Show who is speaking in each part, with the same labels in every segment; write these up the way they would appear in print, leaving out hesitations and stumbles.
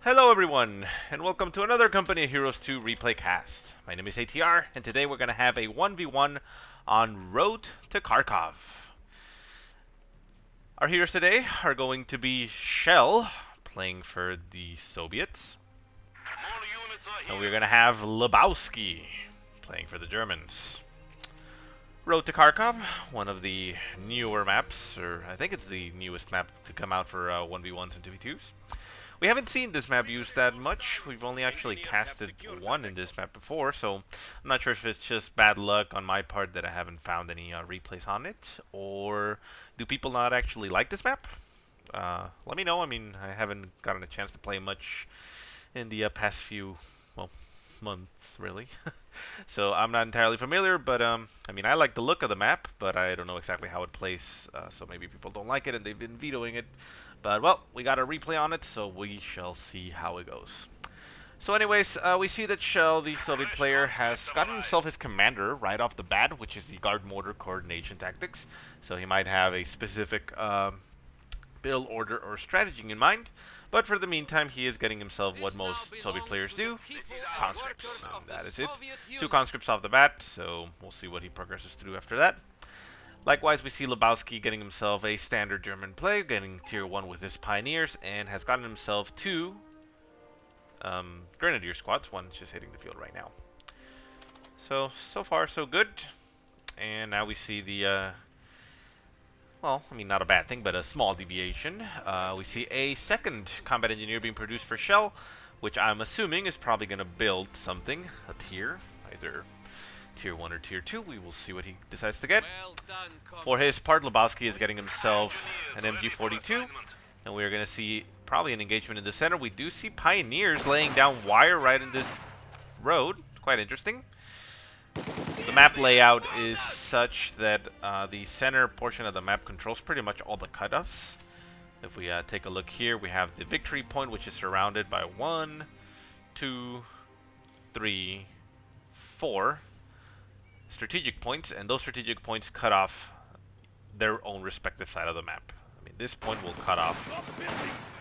Speaker 1: Hello everyone, and welcome to another Company of Heroes 2 replay cast. My name is ATR, and today we're going to have a 1v1 on Road to Kharkov. Our heroes today are going to be Shell, playing for the Soviets. And we're going to have Lebowski, playing for the Germans. Road to Kharkov, one of the newer maps, or I think it's the newest map to come out for 1v1s and 2v2s. We haven't seen this map used that much. We've only actually casted one in this map before, so I'm not sure if it's just bad luck on my part that I haven't found any replays on it, or do people not actually like this map? Let me know. I mean, I haven't gotten a chance to play much in the past few, well, months, really. So I'm not entirely familiar, but I mean, I like the look of the map, but I don't know exactly how it plays, so maybe people don't like it and they've been vetoing it. But, well, we got a replay on it, so we shall see how it goes. So anyways, we see that Shell, the Soviet player, has gotten himself his commander right off the bat, which is the guard mortar coordination tactics. So he might have a specific build order or strategy in mind. But for the meantime, he is getting himself what most Soviet players do, conscripts. And that is it. 2 conscripts off the bat, so we'll see what he progresses through after that. Likewise, we see Lebowski getting himself a standard German play, getting tier 1 with his pioneers, and has gotten himself 2 grenadier squads. One's just hitting the field right now. So far so good. And now we see the, well, I mean, not a bad thing, but a small deviation. We see a second combat engineer being produced for Shell, which I'm assuming is probably going to build something, a tier, either tier 1 or tier 2. We will see what he decides to get. For his part, Lebowski is getting himself an MG42, and we are going to see probably an engagement in the center. We do see pioneers laying down wire right in this road. Quite interesting. The map layout is such that the center portion of the map controls pretty much all the cutoffs. If we take a look here, we have the victory point, which is surrounded by 1, 2, 3, 4 strategic points, and those strategic points cut off their own respective side of the map. I mean, this point will cut off,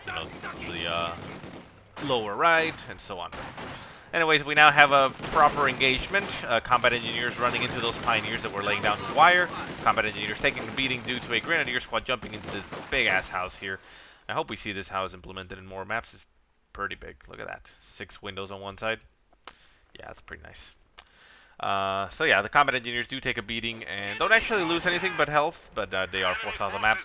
Speaker 1: you know, the lower right, and so on. Anyways, we now have a proper engagement. Combat engineers running into those pioneers that were laying down the wire. Combat engineers taking a beating due to a grenadier squad jumping into this big-ass house here. I hope we see this house implemented in more maps. It's pretty big. Look at that. 6 windows on one side. Yeah, that's pretty nice. So yeah, the combat engineers do take a beating and don't actually lose anything but health, but they are forced off the map.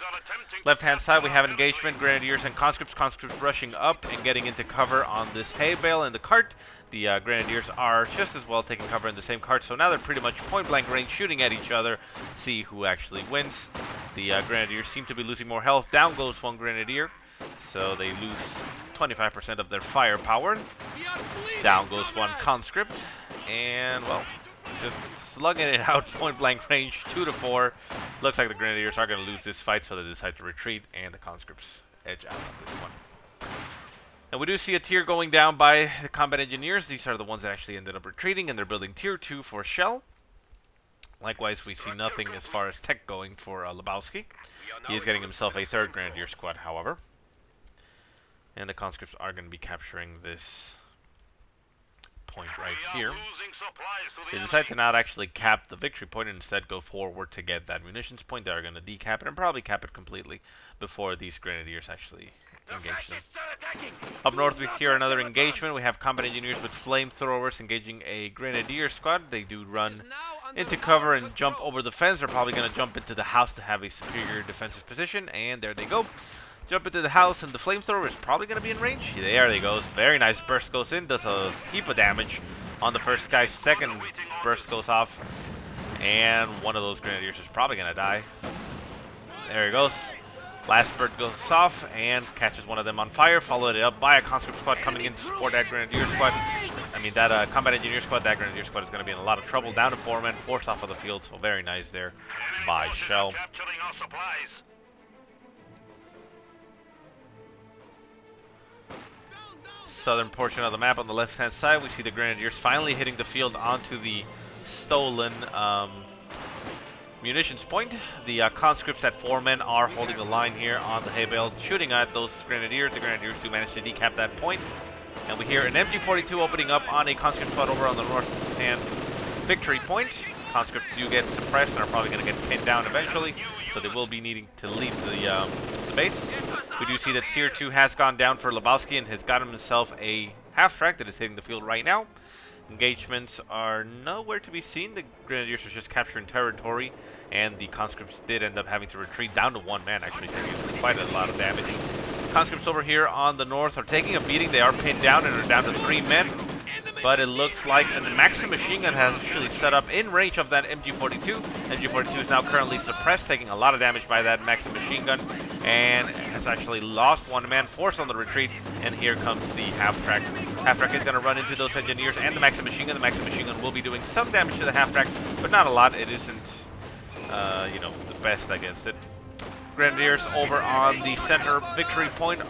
Speaker 1: Left-hand side, we have an engagement, grenadiers and conscripts rushing up and getting into cover on this hay bale in the cart. The grenadiers are just as well taking cover in the same cart, so now they're pretty much point-blank range shooting at each other, see who actually wins. The grenadiers seem to be losing more health. Down goes one grenadier, so they lose 25% of their firepower. Down goes one conscript, and, well, just slugging it out, point-blank range, 2 to 4. Looks like the grenadiers are going to lose this fight, so they decide to retreat, and the conscripts edge out on this one. And we do see a tier going down by the combat engineers. These are the ones that actually ended up retreating, and they're building tier 2 for Shell. Likewise, we see nothing as far as tech going for Lebowski. He is getting himself a 3rd grenadier squad, however. And the conscripts are going to be capturing this point right here. They decide to not actually cap the victory point and instead go forward to get that munitions point. They are going to decap it and probably cap it completely before these grenadiers actually engage them. Up north we hear another engagement. We have combat engineers with flamethrowers engaging a grenadier squad. They do run into cover and jump over the fence. They're probably going to jump into the house to have a superior defensive position, and there they go. Jump into the house, and the flamethrower is probably going to be in range. There he goes. Very nice burst goes in. Does a heap of damage on the first guy. Second burst goes off, and one of those grenadiers is probably going to die. There he goes. Last burst goes off and catches one of them on fire, followed it up by a conscript squad coming in to support that grenadier squad. I mean, that combat engineer squad, that grenadier squad is going to be in a lot of trouble. Down to 4 men, forced off of the field, so very nice there by Shell. Southern portion of the map on the left-hand side, we see the grenadiers finally hitting the field onto the stolen munitions point. The conscripts at 4 men are holding the line here on the hay bale, shooting at those grenadiers. The grenadiers do manage to decap that point. And we hear an MG42 opening up on a conscript squad over on the north-hand victory point. Conscripts do get suppressed and are probably going to get pinned down eventually, so they will be needing to leave the base. We do see that Tier 2 has gone down for Lebowski and has gotten himself a half-track that is hitting the field right now. Engagements are nowhere to be seen. The Grenadiers are just capturing territory, and the conscripts did end up having to retreat down to 1 man, actually taking quite a lot of damage. Conscripts over here on the north are taking a beating. They are pinned down and are down to 3 men. But it looks like a Maxim machine gun has actually set up in range of that MG42. MG42 is now currently suppressed, taking a lot of damage by that Maxim machine gun, and has actually lost 1 man, forced on the retreat, and here comes the half-track. Half-track is going to run into those engineers and the Maxim machine gun. The Maxim machine gun will be doing some damage to the half-track, but not a lot. It isn't, you know, the best against it. Grenadiers over on the center victory point,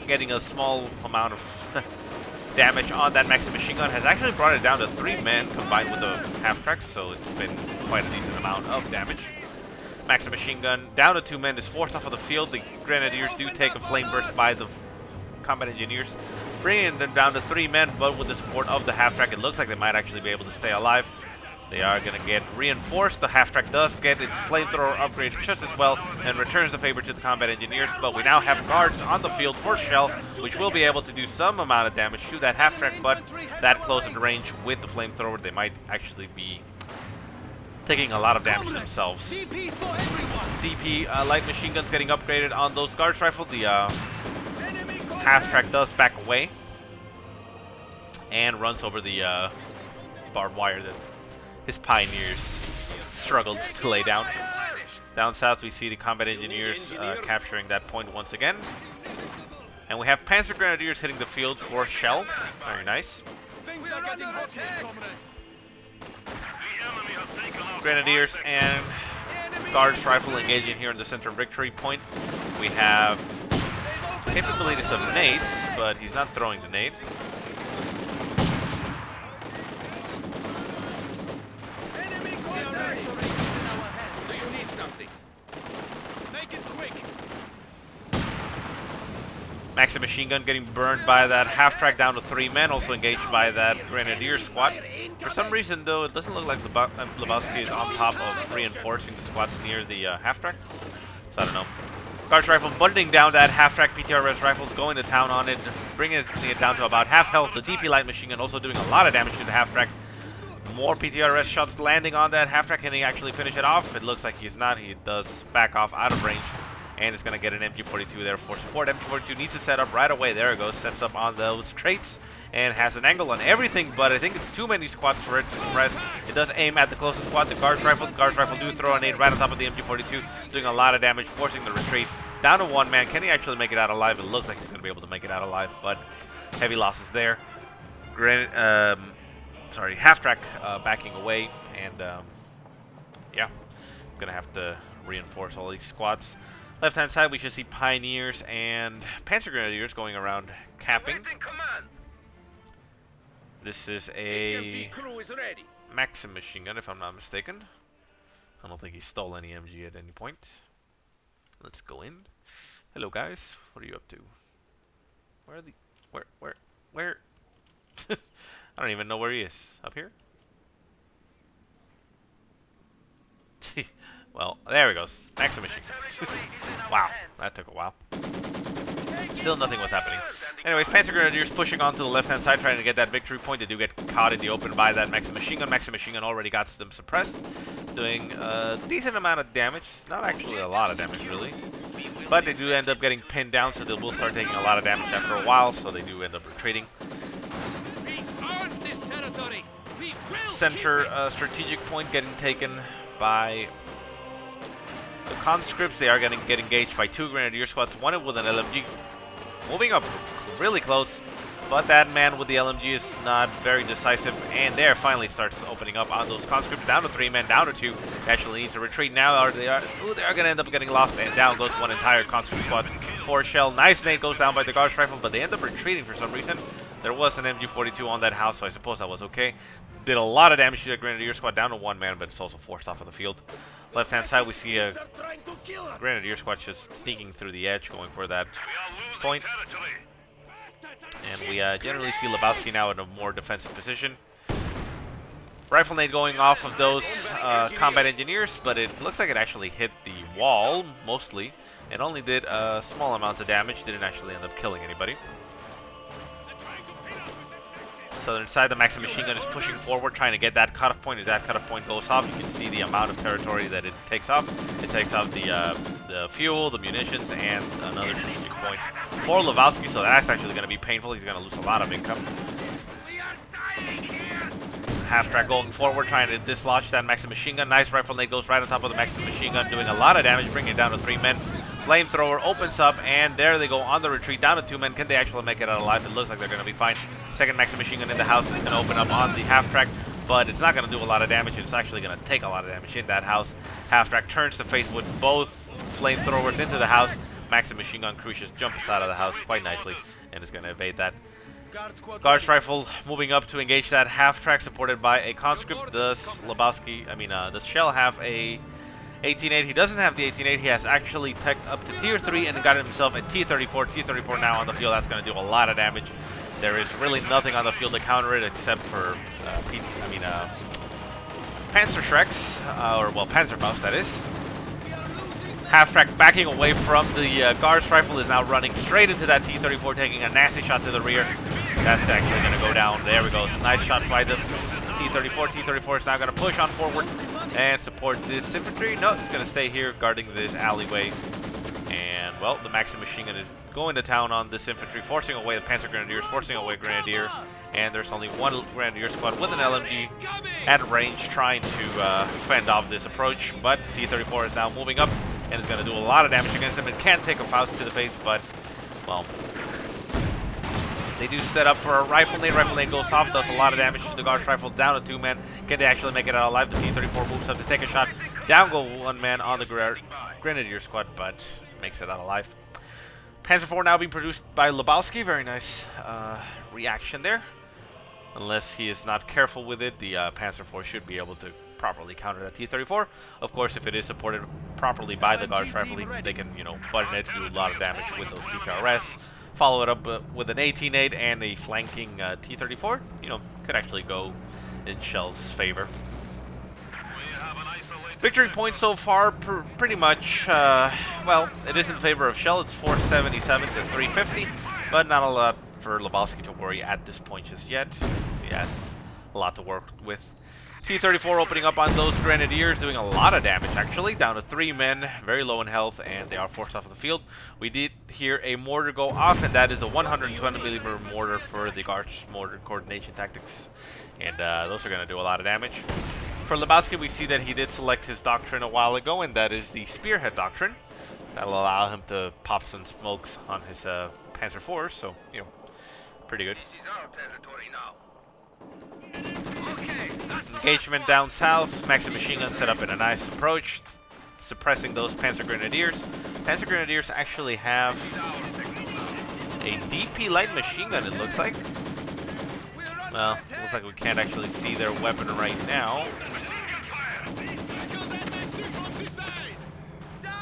Speaker 1: getting a small amount of damage on that Maxim machine gun, has actually brought it down to 3 men combined with the half-track, so it's been quite a decent amount of damage. Maxim machine gun down to 2 men is forced off of the field. The Grenadiers do take a flame burst by the combat engineers, bringing them down to 3 men, but with the support of the half-track, it looks like they might actually be able to stay alive. They are going to get reinforced. The half-track does get its flamethrower upgraded just as well and returns the favor to the combat engineers, but we now have guards on the field for Shell, which will be able to do some amount of damage to that half-track, but that close in range with the flamethrower, they might actually be taking a lot of damage themselves. DP light machine guns getting upgraded on those guards rifle. The half-track does back away and runs over the barbed wire that his pioneers struggled to lay down. Down south, we see the combat engineers capturing that point once again. And we have Panzer Grenadiers hitting the field for Shell. Very nice. Grenadiers and Guards Rifle engaging here in the center victory point. We have capabilities of nades, but he's not throwing the nades. Maxim machine gun getting burned by that half-track down to 3 men, also engaged by that Grenadier squad. For some reason, though, it doesn't look like Lebowski is on top of reinforcing the squads near the half-track. So I don't know. Guards rifle buttoning down that half-track PTRS rifles, going to town on it, bringing it down to about half health. The DP light machine gun also doing a lot of damage to the half-track. More PTRS shots landing on that half-track. Can he actually finish it off? It looks like he's not. He does back off out of range. And it's going to get an MG42 there for support. MG42 needs to set up right away. There it goes. Sets up on those traits and has an angle on everything, but I think it's too many squads for it to suppress. It does aim at the closest squad, the Guards Rifle. The Guards Rifle do throw a nade right on top of the MG42, doing a lot of damage, forcing the retreat. Down to 1 man. Can he actually make it out alive? It looks like he's going to be able to make it out alive, but heavy losses there. Half-track backing away, and yeah, going to have to reinforce all these squads. Left-hand side, we should see Pioneers and Panzer Grenadiers going around capping. This is a Maxim machine gun, if I'm not mistaken. I don't think he stole any MG at any point. Let's go in. Hello, guys. What are you up to? Where are the... Where? I don't even know where he is. Up here? Well, there he goes. Maxim machine gun. Wow, that took a while. Still nothing was happening. Anyways, Panzer Grenadiers pushing on to the left-hand side, trying to get that victory point. They do get caught in the open by that Maxim machine gun. Maxim machine gun already got them suppressed, doing a decent amount of damage. It's not actually a lot of damage, really. But they do end up getting pinned down, so they will start taking a lot of damage after a while, so they do end up retreating. Center strategic point getting taken by the conscripts. They are going to get engaged by 2 Grenadier squads, one with an LMG. Moving up really close, but that man with the LMG is not very decisive, and there finally starts opening up on those conscripts. Down to 3 men, down to 2. They actually need to retreat now, or they are going to end up getting lost, and down goes one entire conscript squad for Shell. Nice nade goes down by the Guards Rifle, but they end up retreating for some reason. There was an MG42 on that house, so I suppose that was okay. Did a lot of damage to the Grenadier squad, down to 1 man, but it's also forced off of the field. Left-hand side, we see a Grenadier squad just sneaking through the edge, going for that point. And we generally see Lebowski now in a more defensive position. Rifle nade going off of those combat engineers, but it looks like it actually hit the wall, mostly. It only did small amounts of damage, didn't actually end up killing anybody. Southern side, the Maxim machine gun is pushing forward, trying to get that cutoff point. If that cutoff point goes off, you can see the amount of territory that it takes off. It takes off the fuel, the munitions, and another strategic point for Lebowski, so that's actually going to be painful. He's going to lose a lot of income. Half-track going forward, trying to dislodge that Maxim machine gun. Nice rifle nade goes right on top of the Maxim machine gun, doing a lot of damage, bringing it down to 3 men. Flamethrower opens up, and there they go on the retreat, down to 2 men. Can they actually make it out alive? It looks like they're going to be fine. Second Maxim machine gun in the house is going to open up on the half-track, but it's not going to do a lot of damage. It's actually going to take a lot of damage in that house. Half-track turns to face with both flamethrowers into the house. Maxim machine gun crew just jumps out of the house quite nicely, and is going to evade that. Guards rifle moving up to engage that half-track, supported by a conscript. Does does Shell have a 18-8? He doesn't have the 18-8. He has actually teched up to tier 3 and got himself a T-34. T-34 now on the field. That's going to do a lot of damage. There is really nothing on the field to counter it except for Panzer Shreks, or well, Panzerfaust, that is. Half-track backing away from the Guards rifle is now running straight into that T-34, taking a nasty shot to the rear. That's actually going to go down. There we go. It's a nice shot by the T-34. T-34 is now going to push on forward and support this infantry. No, it's going to stay here guarding this alleyway. And, well, the Maxim machine gun is going to town on this infantry, forcing away the Panzer Grenadiers, forcing away Grenadier. And there's only one Grenadier squad with an LMG at range trying to fend off this approach. But T-34 is now moving up and is going to do a lot of damage against him. It can't take a Faust to the face, but, well, they do set up for a rifle nade. Rifle nade goes off, does a lot of damage to the Guards rifle, down to 2 men. Can they actually make it out alive? The T-34 moves up to take a shot. Down go 1 man on the Grenadier squad, but makes it out alive. Panzer IV now being produced by Lebowski. Very nice reaction there. Unless he is not careful with it, the Panzer IV should be able to properly counter that T-34. Of course, if it is supported properly by the Guards rifle, they can, button it, do a lot of damage with those PKRS. Follow it up with an 18-8 and a flanking T-34. Could actually go in Shell's favor. Victory points so far, pretty much, well, it is in favor of Shell. It's 477 to 350, but not a lot for Lebowski to worry at this point just yet. He has a lot to work with. T-34 opening up on those Grenadiers, doing a lot of damage actually, down to 3 men, very low in health, and they are forced off of the field. We did hear a mortar go off, and that is a 120mm mortar for the Guards mortar coordination tactics, and those are going to do a lot of damage. For Lebowski, we see that he did select his doctrine a while ago, and that is the Spearhead doctrine. That'll allow him to pop some smokes on his Panzer IV, so, pretty good.
Speaker 2: This is our territory now.
Speaker 1: Engagement down south. Maxim machine gun set up in a nice approach, suppressing those Panzer Grenadiers. Panzer Grenadiers actually have a DP light machine gun, it looks like. Well, it looks like we can't actually see their weapon right now,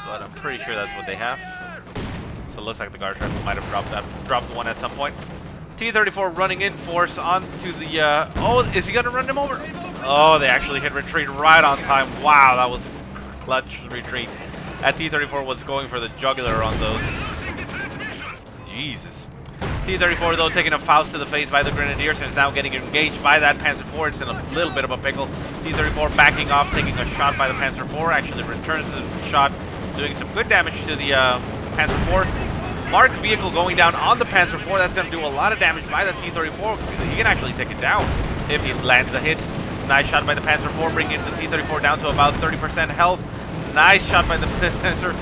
Speaker 1: but I'm pretty sure that's what they have. So it looks like the Guard rifle might have dropped one at some point. T-34 running in force onto the, oh, is he going to run them over? Oh, they actually hit retreat right on time. Wow, that was a clutch retreat. That T-34 was going for the jugular on those. Jesus. T-34, though, taking a Faust to the face by the Grenadiers and is now getting engaged by that Panzer IV. It's in a little bit of a pickle. T-34 backing off, taking a shot by the Panzer IV. Actually returns the shot, doing some good damage to the Panzer IV. Marked vehicle going down on the Panzer IV. That's going to do a lot of damage by the T-34. He can actually take it down if he lands the hits. Nice shot by the Panzer IV, bringing the T-34 down to about 30% health. Nice shot by the Panzer.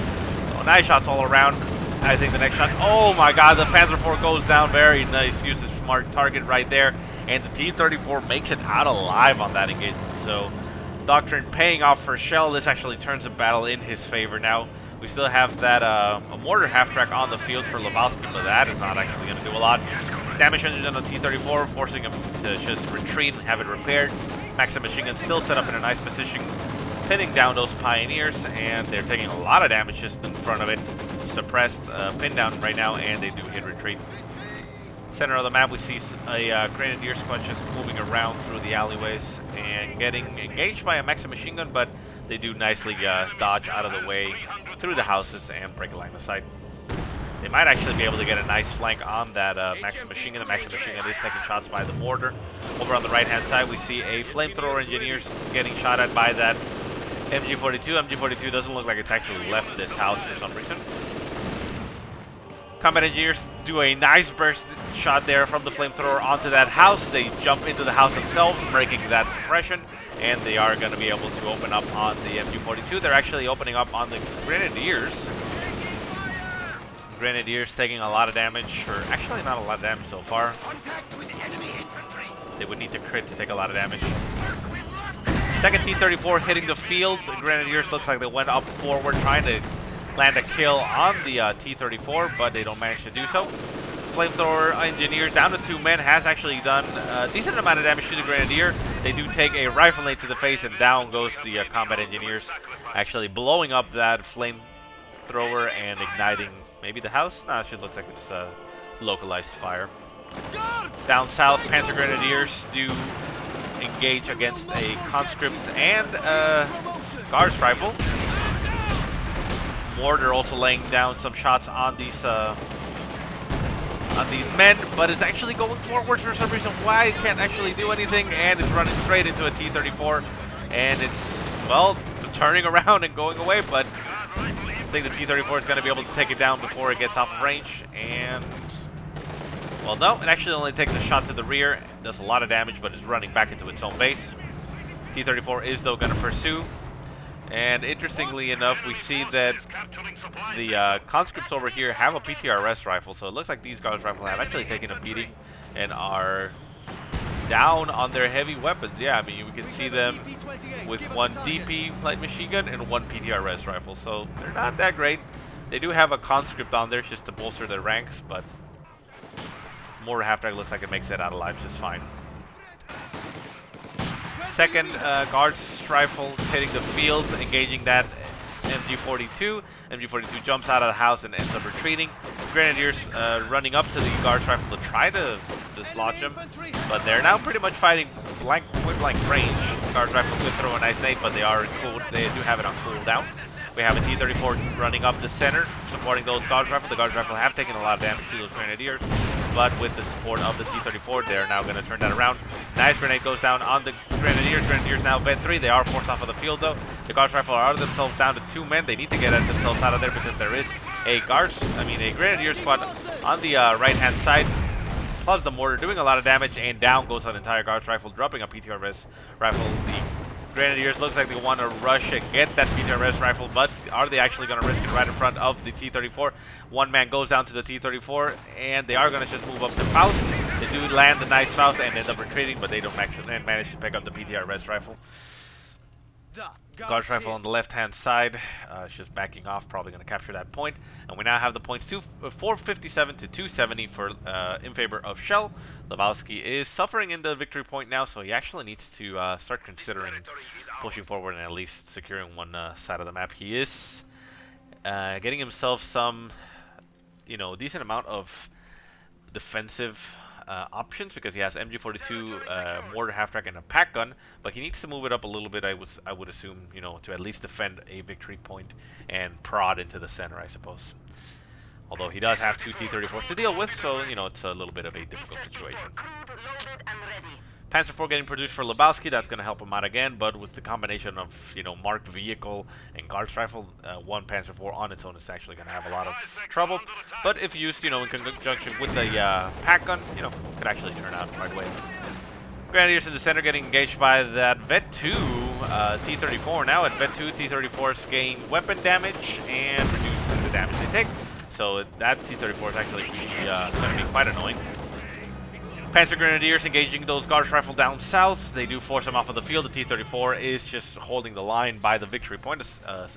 Speaker 1: Oh, nice shots all around. I think the next shot. Oh my God, the Panzer IV goes down. Very nice usage from our target right there. And the T-34 makes it out alive on that engagement. So, doctrine paying off for Shell. This actually turns the battle in his favor now. We still have that a mortar half-track on the field for Lebowski, but that is not actually going to do a lot. Damage engine on the T-34, forcing him to just retreat and have it repaired. Maxim machine gun still set up in a nice position, pinning down those Pioneers, and they're taking a lot of damage just in front of it. Suppressed, pinned down right now, and they do hit retreat. Center of the map, we see a Grenadier squad just moving around through the alleyways and getting engaged by a Maxim machine gun, but they do nicely dodge out of the way through the houses and break a line of sight. They might actually be able to get a nice flank on that Maxim machine gun. The Maxim machine gun is taking shots by the mortar. Over on the right-hand side, we see a flamethrower engineers getting shot at by that MG42. MG42 doesn't look like it's actually left this house for some reason. Combat engineers do a nice burst shot there from the flamethrower onto that house. They jump into the house themselves, breaking that suppression, and they are going to be able to open up on the MG42. They're actually opening up on the Grenadiers. Grenadiers taking a lot of damage, or actually not a lot of damage so far. They would need to crit to take a lot of damage. Second T-34 hitting the field. The Grenadiers looks like they went up forward trying to land a kill on the T-34, but they don't manage to do so. Flamethrower engineers down to 2 men has actually done a decent amount of damage to the Grenadier. They do take a rifle nade to the face, and down goes the combat engineers, actually blowing up that flamethrower and igniting maybe the house. No, it looks like it's localized fire. Down south, Panzer Grenadiers do engage against a conscript and Guards rifle. Mortar also laying down some shots on these men, but is actually going forward for some reason. Why it can't actually do anything, and it's running straight into a T-34, and it's, well, turning around and going away, but I think the T-34 is going to be able to take it down before it gets off of range, and, well, no, it actually only takes a shot to the rear, does a lot of damage, but is running back into its own base. T-34 is, though, going to pursue. And interestingly enough, we see that the conscripts over here have a PTRS rifle, so it looks like these Guards rifles have actually taken a beating and are down on their heavy weapons. Yeah, I mean, we can see them with one DP light machine gun and one PTRS rifle, so they're not that great. They do have a conscript on there just to bolster their ranks, but Mortar half-track looks like it makes it out alive just fine. Second Guards rifle hitting the field, engaging that MG42. MG42 jumps out of the house and ends up retreating. Grenadiers running up to the Guards rifle to try to dislodge him, but they're now pretty much fighting point-blank range. Guards rifle could throw a nice nade, but they do have it on cooldown. We have a T-34 running up the center, supporting those Guards rifle. The Guards rifle have taken a lot of damage to those Grenadiers, but with the support of the T-34, they're now going to turn that around. Nice grenade goes down on the Grenadiers. Grenadiers now vet 3. They are forced off of the field, though. The Guards rifle are themselves down to 2 men. They need to get themselves out of there because there is a Grenadier squad on the right-hand side. Plus the mortar doing a lot of damage, and down goes an entire Guards rifle, dropping a PTRS rifle. The Grenadiers looks like they want to rush and get that PTRS rifle, but are they actually going to risk it right in front of the T-34? One man goes down to the T-34, and they are going to just move up to Faust. They do land the nice Faust and end up retreating, but they don't actually manage to pick up the PTRS rifle. Guards rifle on the left-hand side, it's just backing off, probably going to capture that point. And we now have the points 457 to 270 for in favor of Shell. Lebowski is suffering in the victory point now, so he actually needs to start considering pushing forward and at least securing one side of the map. He is getting himself some, decent amount of defensive options because he has MG42, mortar half-track, and a pack gun, but he needs to move it up a little bit. I would assume, to at least defend a victory point and prod into the center, I suppose. Although he does have 2 T-34s to deal with, so it's a little bit of a difficult situation. Panzer IV getting produced for Lebowski, that's going to help him out again, but with the combination of, marked vehicle and Guards rifle, one Panzer IV on its own is actually going to have a lot of trouble. But if used, in conjunction with the pack gun, could actually turn out right away. Grenadiers in the center getting engaged by that Vet 2 T-34. Now at Vet 2, T-34s gain weapon damage and reduce the damage they take. So that T-34 is actually going to be quite annoying. Panzer Grenadiers engaging those Guards Rifle down south. They do force them off of the field. The T-34 is just holding the line by the victory point,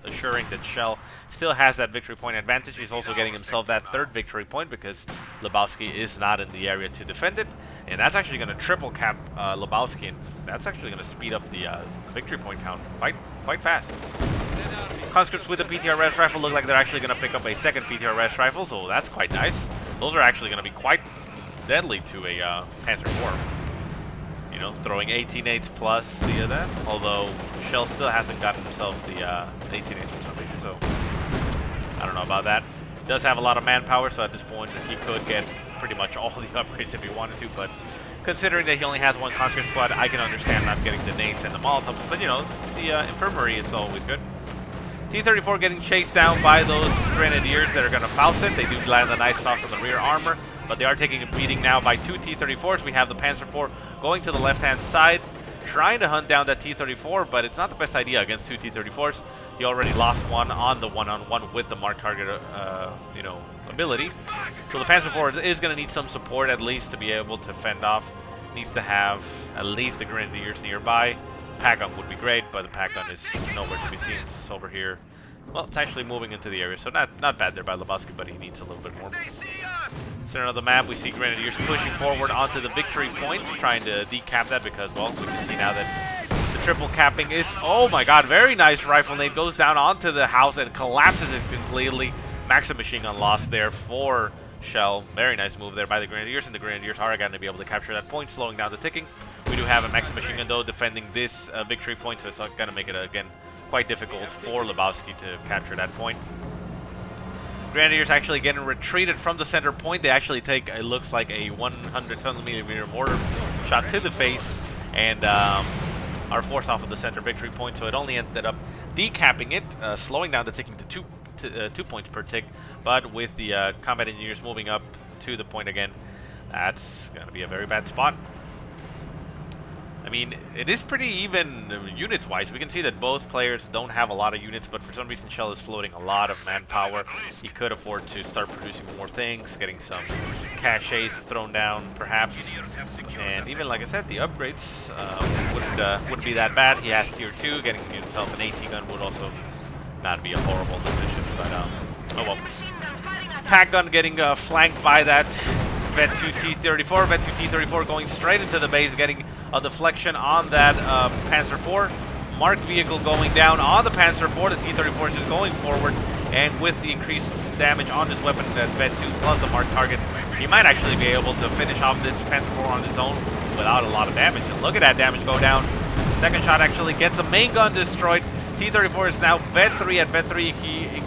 Speaker 1: assuring that Shell still has that victory point advantage. He's also getting himself that third victory point because Lebowski is not in the area to defend it. And that's actually going to triple cap Lebowski, and that's actually going to speed up the victory point count quite fast. Conscripts with the PTRS rifle look like they're actually going to pick up a second PTRS rifle, so that's quite nice. Those are actually going to be quite deadly to a Panzer IV. You know, throwing 18-8s plus the that. Although Shell still hasn't gotten himself the 18-8s for some reason, so I don't know about that. Does have a lot of manpower, so at this point he could get pretty much all the upgrades if he wanted to. But considering that he only has one conscript squad, I can understand not getting the nades and the Molotovs. But you know, the infirmary is always good. T-34 getting chased down by those Grenadiers that are going to Faust it. They do land a nice Faust on the rear armor, but they are taking a beating now by two T-34s. We have the Panzer IV going to the left-hand side, trying to hunt down that T-34, but it's not the best idea against two T-34s. He already lost one on the one-on-one with the mark target, you know, ability. So the Panzer IV is going to need some support at least to be able to fend off. Needs to have at least the Grenadiers nearby. Pack gun would be great, but the pack gun is nowhere to be seen. It's over here. Well, it's actually moving into the area, so not bad there by Lebowski, but he needs a little bit more. Center of the map, we see Grenadiers pushing forward onto the victory point, trying to decap that because, well, we can see now that the triple capping is, oh my god, very nice rifle nade, goes down onto the house and collapses it completely. Maxim machine gun lost there for Shell. Very nice move there by the Grenadiers, and the Grenadiers are going to be able to capture that point, slowing down the ticking. We do have a Maxim machine gun, though, defending this victory point, so it's going to make it, again, quite difficult for Lebowski to capture that point. Grenadiers actually getting retreated from the center point. They actually take, it looks like a 100mm mortar shot to the face, and are forced off of the center victory point, so it only ended up decapping it, slowing down the ticking to 2 points per tick. But with the combat engineers moving up to the point again, that's going to be a very bad spot. I mean, it is pretty even units-wise. We can see that both players don't have a lot of units, but for some reason Shell is floating a lot of manpower. He could afford to start producing more things, getting some caches thrown down, perhaps. And even, like I said, the upgrades wouldn't be that bad. He has tier 2. Getting himself an AT gun would also not be a horrible decision, but oh well. Pack gun getting flanked by that Vet 2 T-34. Vet 2 T-34 going straight into the base, getting a deflection on that Panzer IV. Marked vehicle going down on the Panzer IV. The T-34 is just going forward, and with the increased damage on this weapon, that Vet 2 plus the marked target, he might actually be able to finish off this Panzer IV on his own without a lot of damage. And look at that damage go down. Second shot actually gets a main gun destroyed. T-34 is now Vet 3. At Vet 3, he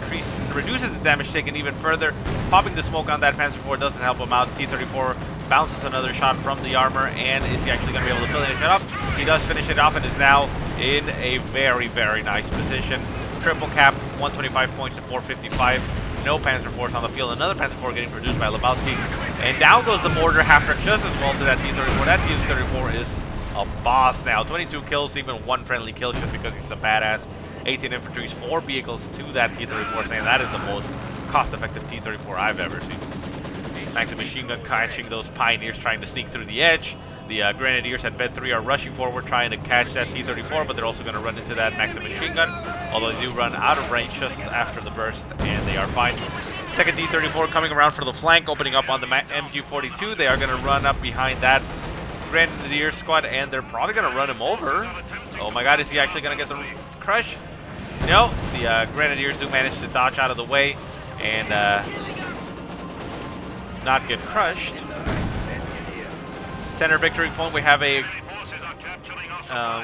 Speaker 1: reduces the damage taken even further. Popping the smoke on that Panzer IV doesn't help him out. T-34 bounces another shot from the armor, and is he actually going to be able to finish it off? He does finish it off and is now in a very, very nice position. Triple cap, 125 points to 455. No Panzer IVs on the field. Another Panzer IV getting produced by Lebowski. And down goes the mortar after just as well to that T-34. That T-34 is a boss now. 22 kills, even one friendly kill just because he's a badass. 18 infantries, 4 vehicles to that T-34, saying that is the most cost-effective T-34 I've ever seen. Maxim machine gun catching those pioneers trying to sneak through the edge. The Grenadiers at Bed 3 are rushing forward trying to catch that T-34, but they're also going to run into that Maxim machine gun, although they do run out of range just after the burst, and they are fine. Second T-34 coming around for the flank, opening up on the MG-42. They are going to run up behind that Grenadier squad, and they're probably going to run him over. Oh my god, is he actually going to get the crush? No, the Grenadiers do manage to dodge out of the way and not get crushed. Center victory point, we have a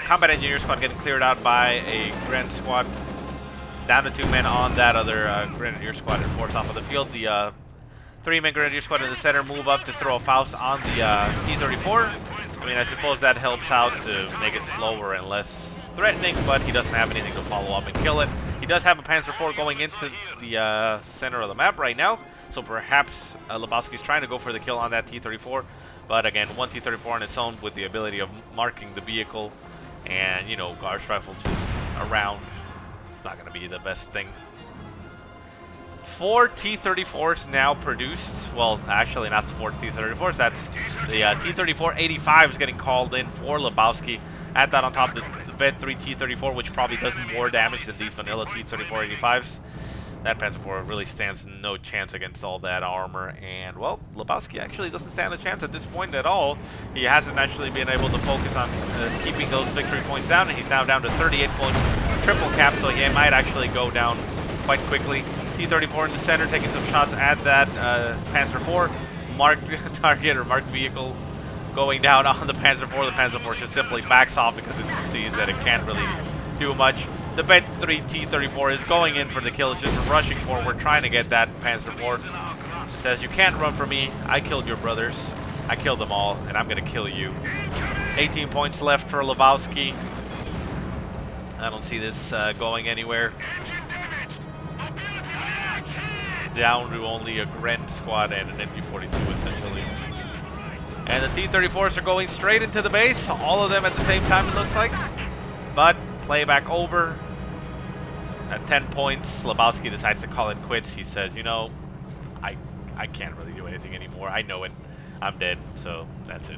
Speaker 1: combat engineer squad getting cleared out by a Gren squad. Down to 2 men on that other Grenadier squad and forced off of the field. The 3-man Grenadier squad in the center move up to throw a Faust on the T-34. I mean, I suppose that helps out to make it slower and less threatening, but he doesn't have anything to follow up and kill it. He does have a Panzer IV going into the center of the map right now, so perhaps Lebowski's trying to go for the kill on that T-34. But again, one T-34 on its own with the ability of marking the vehicle and, you know, Guards Rifle just around. It's not going to be the best thing 4 T-34s now produced. Well, actually, not 4 T-34s. That's the T-34-85 is getting called in for Lebowski. Add that on top of the Vet 3 T-34, which probably does more damage than these vanilla T-34-85s. That Panzer IV really stands no chance against all that armor. And, well, Lebowski actually doesn't stand a chance at this point at all. He hasn't actually been able to focus on keeping those victory points down, and he's now down to 38 points, triple cap, so he might actually go down quite quickly. T-34 in the center, taking some shots at that Panzer IV. Marked target or marked vehicle going down on the Panzer IV. The Panzer IV just simply backs off because it sees that it can't really do much. The Vet 3 T-34 is going in for the kill. It's just rushing forward, trying to get that Panzer IV. It says, you can't run from me. I killed your brothers. I killed them all, and I'm going to kill you. 18 points left for Lebowski. I don't see this going anywhere. Down to only a Grand Squad and an MG-42, essentially. And the T-34s are going straight into the base. All of them at the same time, it looks like. But playback over. At 10 points, Lebowski decides to call it quits. He says, you know, I can't really do anything anymore. I know it. I'm dead. So that's it.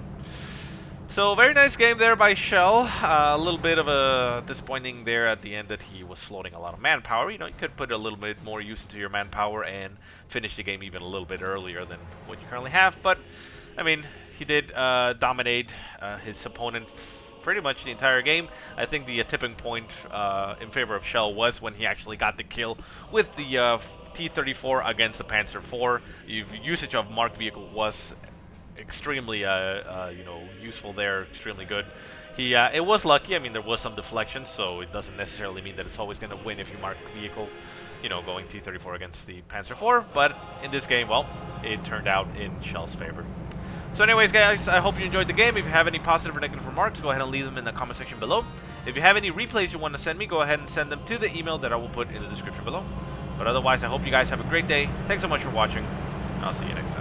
Speaker 1: So very nice game there by Shell. A little bit of a disappointing there at the end that he was floating a lot of manpower. You know, you could put a little bit more use into your manpower and finish the game even a little bit earlier than what you currently have. But, I mean, he did dominate his opponent pretty much the entire game. I think the tipping point in favor of Shell was when he actually got the kill with the T-34 against the Panzer IV. Usage of marked vehicle was extremely, you know, useful there, extremely good. It was lucky. I mean, there was some deflection, so it doesn't necessarily mean that it's always going to win if you mark vehicle, you know, going T-34 against the Panzer IV. But in this game, well, it turned out in Shell's favor. So anyways, guys, I hope you enjoyed the game. If you have any positive or negative remarks, go ahead and leave them in the comment section below. If you have any replays you want to send me, go ahead and send them to the email that I will put in the description below. But otherwise, I hope you guys have a great day. Thanks so much for watching, and I'll see you next time.